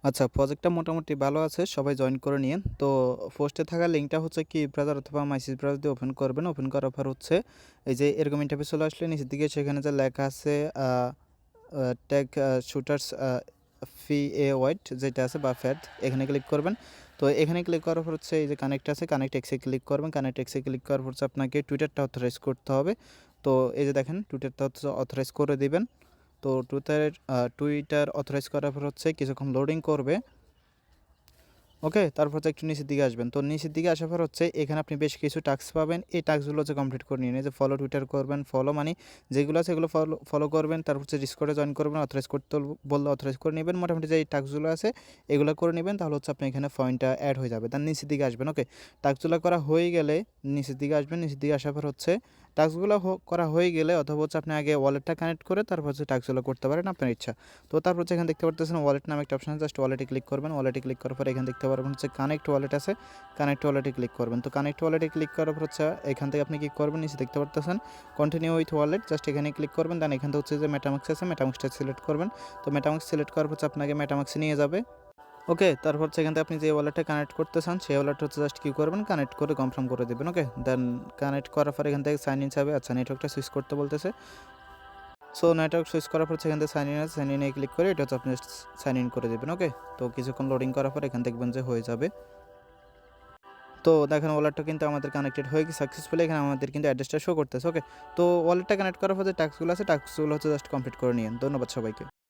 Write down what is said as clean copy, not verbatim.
আচ্ছা, প্রজেক্টটা মোটামুটি ভালো আছে। সবাই জয়েন করে নিয়েন। তো পোস্টে থাকা লিঙ্কটা হচ্ছে কি ব্রাউজার অথবা মাইসিস ব্রাউজার দিয়ে ওপেন করবেন। ওপেন করার পর হচ্ছে এই যে এরকম ইন্টারফেস চলে আসলে নিচের দিকে সেখানে যে লেখা আছে আ আ tag shooters fee a wide যেটা আছে বা ফ্যাট এখানে ক্লিক করবেন। তো এখানে ক্লিক করার পর হচ্ছে এই যে কানেক্ট আছে, কানেক্ট এক্সে ক্লিক করবেন। কানেক্ট এক্সে ক্লিক করার পর হচ্ছে আপনাকে টুইটারটা অথরাইজ করতে হবে। তো এই যে দেখেন টুইটারটা হচ্ছে অথরাইজ করে দিবেন। তো টুইটার অথরাইজ করার পর হচ্ছে কিছুক্ষণ লোডিং করবে। ওকে, তারপর হচ্ছে একটু নিচের দিকে আসবেন। তো নিচের দিকে আসার পর হচ্ছে এখানে আপনি বেশ কিছু টাস্ক পাবেন। এই টাস্কগুলো হচ্ছে কমপ্লিট করে নিন। এই যে ফলো টুইটার করবেন, ফলো মানে যেগুলো আছে এগুলো ফলো করবেন। তারপর হচ্ছে ডিসকর্ডে জয়েন করবেন, অথরাইজ করতে বললে অথরাইজ করে নেবেন। মোটামুটি যে এই টাস্কগুলো আছে এগুলো করে নেবেন, তাহলে হচ্ছে আপনি এখানে পয়েন্টটা অ্যাড হয়ে যাবে। তার নিচের দিকে আসবেন। ওকে, টাস্কগুলো করা হয়ে গেলে নিচের দিকে আসবেন। নিচের দিকে আসার পর হচ্ছে টাস্কগুলো করা হয়ে গেলে অথবা হচ্ছে আপনি আগে ওয়ালেটটা কানেক্ট করে তারপর হচ্ছে টাস্কগুলো করতে পারেন আপনার ইচ্ছা। তো তারপর হচ্ছে এখানে দেখতে পারতেছেন ওয়ালেট নামে একটা অপশন আছে, জাস্ট ওয়ালেটে ক্লিক করবেন। ওয়ালেটে ক্লিক করার পর এখানে দেখতে পারবেন হচ্ছে কানেক্ট ওয়ালেট আছে, কানেক্ট ওয়ালেটে ক্লিক করবেন। তো কানেক্ট ওয়ালেটে ক্লিক করার পর হচ্ছে এখান থেকে আপনি কি করবেন, নিচে দেখতে পারতেছেন কন্টিনিউ উইথ ওয়ালেট, জাস্ট এখানে ক্লিক করবেন। দেন এখান থেকে হচ্ছে যে মেটামাক্স আছে, মেটামাক্সটা সিলেক্ট করবেন। তো মেটামাক্স সিলেক্ট করার পর আপনাকে মেটামাক্সে নিয়ে যাবে। ওকে, তারপর হচ্ছে এখান থেকে আপনি যে ওয়ালেটটা কানেক্ট করতে চান সেই ওয়ালেটটা হচ্ছে জাস্ট কি করবেন, কানেক্ট করে কনফার্ম করে দেবেন। ওকে, দেন কানেক্ট করার পর এখান থেকে সাইন ইন চাবে। আচ্ছা, নেটওয়ার্কটা সুইচ করতে বলতেছে। সো নেটওয়ার্ক সুইচ করার পর সেখান থেকে সাইন ইন আছে, সাইন ইনে ক্লিক করে এটা হচ্ছে আপনি সাইন ইন করে দেবেন। ওকে, তো কিছুক্ষণ লোডিং করার পর এখান দেখবেন যে হয়ে যাবে। তো দেখেন ওয়ালেটটা কিন্তু আমাদের কানেক্টেড হয়ে গেছে সাকসেসফুলি। এখানে আমাদের কিন্তু অ্যাড্রেসটা শো করতেছে। ওকে, তো ওয়ালেটটা কানেক্ট করার পর যে টাস্কগুলো আছে টাস্কগুলো হচ্ছে জাস্ট কমপ্লিট করে নিন। ধন্যবাদ সবাইকে।